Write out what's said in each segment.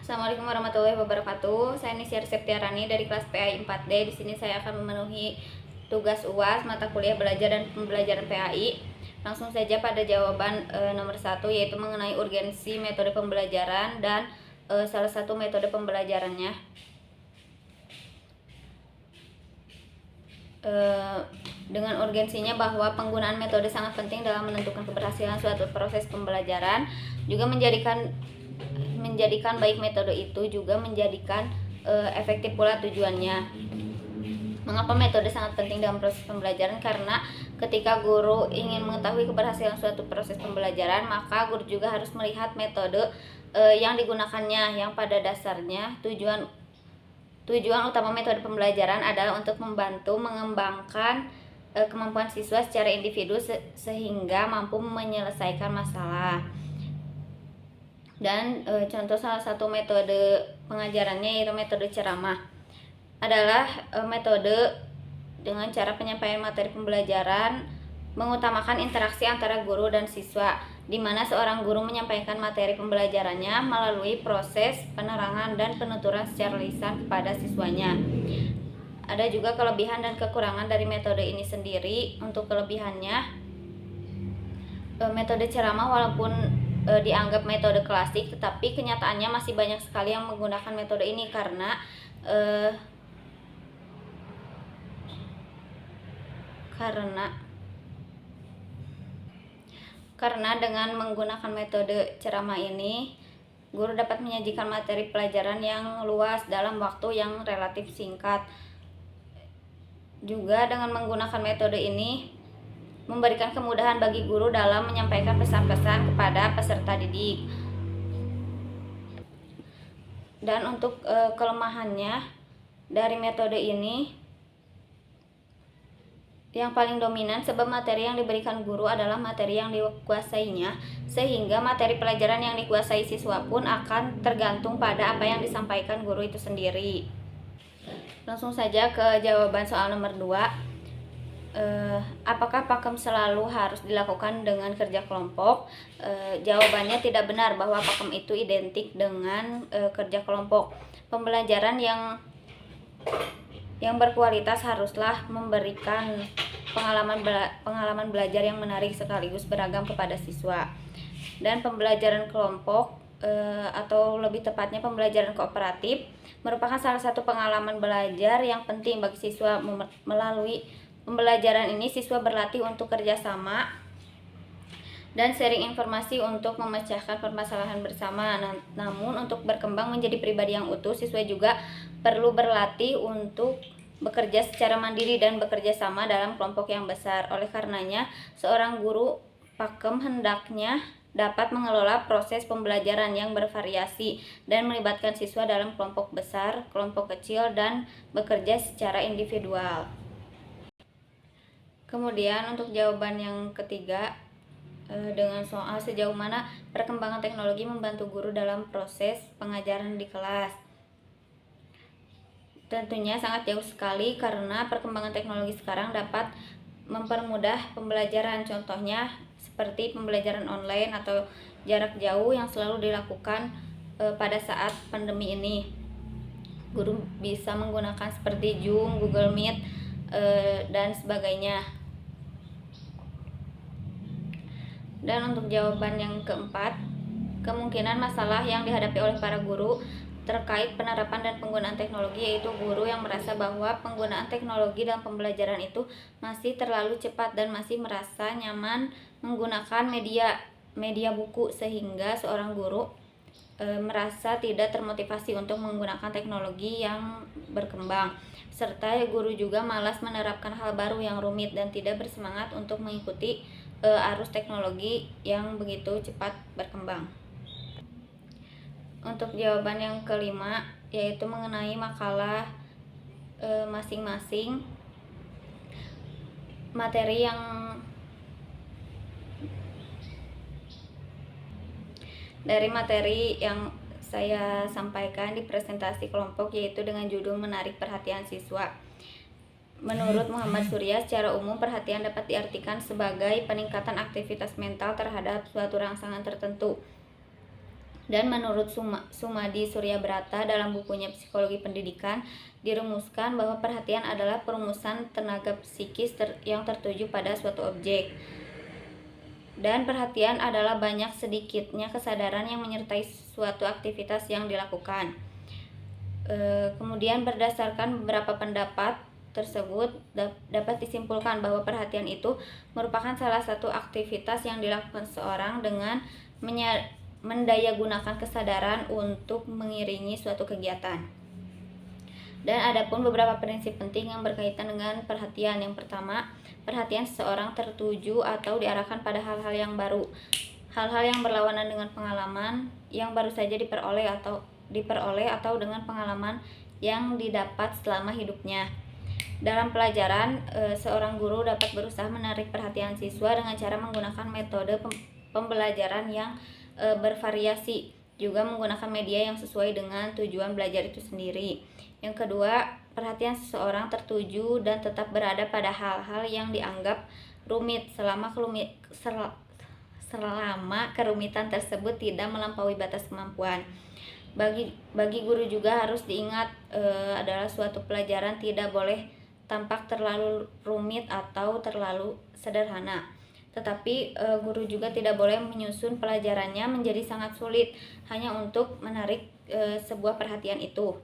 Assalamualaikum warahmatullahi wabarakatuh. Saya Nisyar Septiarani dari kelas PAI 4D. Di sini saya akan memenuhi tugas UAS mata kuliah belajar dan pembelajaran PAI. Langsung saja pada jawaban nomor 1, yaitu mengenai urgensi metode pembelajaran dan salah satu metode pembelajarannya. Dengan urgensinya bahwa penggunaan metode sangat penting dalam menentukan keberhasilan suatu proses pembelajaran, juga menjadikan baik metode itu juga menjadikan efektif pula tujuannya. Mengapa metode sangat penting dalam proses pembelajaran? Karena ketika guru ingin mengetahui keberhasilan suatu proses pembelajaran, maka guru juga harus melihat metode yang digunakannya, yang pada dasarnya tujuan utama metode pembelajaran adalah untuk membantu mengembangkan kemampuan siswa secara individu sehingga mampu menyelesaikan masalah. Dan contoh salah satu metode pengajarannya yaitu metode ceramah. Adalah metode dengan cara penyampaian materi pembelajaran mengutamakan interaksi antara guru dan siswa, di mana seorang guru menyampaikan materi pembelajarannya melalui proses penerangan dan penuturan secara lisan kepada siswanya. Ada juga kelebihan dan kekurangan dari metode ini sendiri. Untuk kelebihannya, metode ceramah walaupun dianggap metode klasik, tetapi kenyataannya masih banyak sekali yang menggunakan metode ini karena dengan menggunakan metode ceramah ini, guru dapat menyajikan materi pelajaran yang luas dalam waktu yang relatif singkat. Juga dengan menggunakan metode ini memberikan kemudahan bagi guru dalam menyampaikan pesan-pesan kepada peserta didik. Dan untuk kelemahannya dari metode ini, yang paling dominan sebab materi yang diberikan guru adalah materi yang dikuasainya, sehingga materi pelajaran yang dikuasai siswa pun akan tergantung pada apa yang disampaikan guru itu sendiri. Langsung saja ke jawaban soal nomor 2. Apakah pakem selalu harus dilakukan dengan kerja kelompok? Jawabannya tidak benar bahwa pakem itu identik dengan kerja kelompok. Pembelajaran yang berkualitas haruslah memberikan pengalaman belajar yang menarik sekaligus beragam kepada siswa. Dan pembelajaran kelompok atau lebih tepatnya pembelajaran kooperatif merupakan salah satu pengalaman belajar yang penting bagi siswa. Melalui pembelajaran ini siswa berlatih untuk kerjasama dan sharing informasi untuk memecahkan permasalahan bersama. Namun untuk berkembang menjadi pribadi yang utuh, siswa juga perlu berlatih untuk bekerja secara mandiri dan bekerja sama dalam kelompok yang besar. Oleh karenanya, seorang guru pakem hendaknya dapat mengelola proses pembelajaran yang bervariasi dan melibatkan siswa dalam kelompok besar, kelompok kecil, dan bekerja secara individual. Kemudian untuk jawaban yang ketiga, dengan soal sejauh mana perkembangan teknologi membantu guru dalam proses pengajaran di kelas. Tentunya sangat jauh sekali karena perkembangan teknologi sekarang dapat mempermudah pembelajaran. Contohnya seperti pembelajaran online atau jarak jauh yang selalu dilakukan pada saat pandemi ini. Guru bisa menggunakan seperti Zoom, Google Meet, dan sebagainya. Dan untuk jawaban yang keempat, kemungkinan masalah yang dihadapi oleh para guru terkait penerapan dan penggunaan teknologi, yaitu guru yang merasa bahwa penggunaan teknologi dalam pembelajaran itu masih terlalu cepat dan masih merasa nyaman menggunakan media buku, sehingga seorang guru merasa tidak termotivasi untuk menggunakan teknologi yang berkembang, serta guru juga malas menerapkan hal baru yang rumit dan tidak bersemangat untuk mengikuti arus teknologi yang begitu cepat berkembang. Untuk jawaban yang kelima, yaitu mengenai makalah masing-masing. Materi yang saya sampaikan di presentasi kelompok yaitu dengan judul menarik perhatian siswa. Menurut Muhammad Surya, secara umum perhatian dapat diartikan sebagai peningkatan aktivitas mental terhadap suatu rangsangan tertentu. Dan menurut Sumadi Suryabrata dalam bukunya Psikologi Pendidikan, dirumuskan bahwa perhatian adalah perumusan tenaga psikis yang tertuju pada suatu objek. Dan perhatian adalah banyak sedikitnya kesadaran yang menyertai suatu aktivitas yang dilakukan. Kemudian berdasarkan beberapa pendapat tersebut dapat disimpulkan bahwa perhatian itu merupakan salah satu aktivitas yang dilakukan seorang dengan mendayagunakan kesadaran untuk mengiringi suatu kegiatan. Dan adapun beberapa prinsip penting yang berkaitan dengan perhatian. Yang pertama, perhatian seseorang tertuju atau diarahkan pada hal-hal yang baru. Hal-hal yang berlawanan dengan pengalaman yang baru saja diperoleh atau dengan pengalaman yang didapat selama hidupnya. Dalam pelajaran, seorang guru dapat berusaha menarik perhatian siswa dengan cara menggunakan metode pembelajaran yang bervariasi, juga menggunakan media yang sesuai dengan tujuan belajar itu sendiri. Yang kedua, perhatian seseorang tertuju dan tetap berada pada hal-hal yang dianggap rumit selama kerumitan tersebut tidak melampaui batas kemampuan. Bagi guru juga harus diingat adalah suatu pelajaran tidak boleh tampak terlalu rumit atau terlalu sederhana. Tetapi guru juga tidak boleh menyusun pelajarannya menjadi sangat sulit hanya untuk menarik sebuah perhatian itu.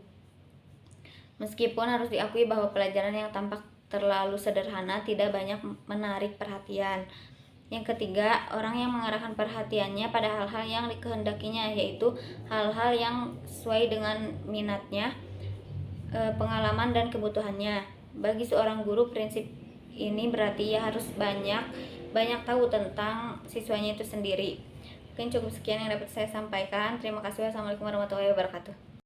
Meskipun harus diakui bahwa pelajaran yang tampak terlalu sederhana tidak banyak menarik perhatian. Yang ketiga, orang yang mengarahkan perhatiannya pada hal-hal yang dikehendakinya, yaitu hal-hal yang sesuai dengan minatnya, pengalaman dan kebutuhannya. Bagi seorang guru, prinsip ini berarti ia harus banyak tahu tentang siswanya itu sendiri. Mungkin cukup sekian yang dapat saya sampaikan. Terima kasih. Wassalamualaikum warahmatullahi wabarakatuh.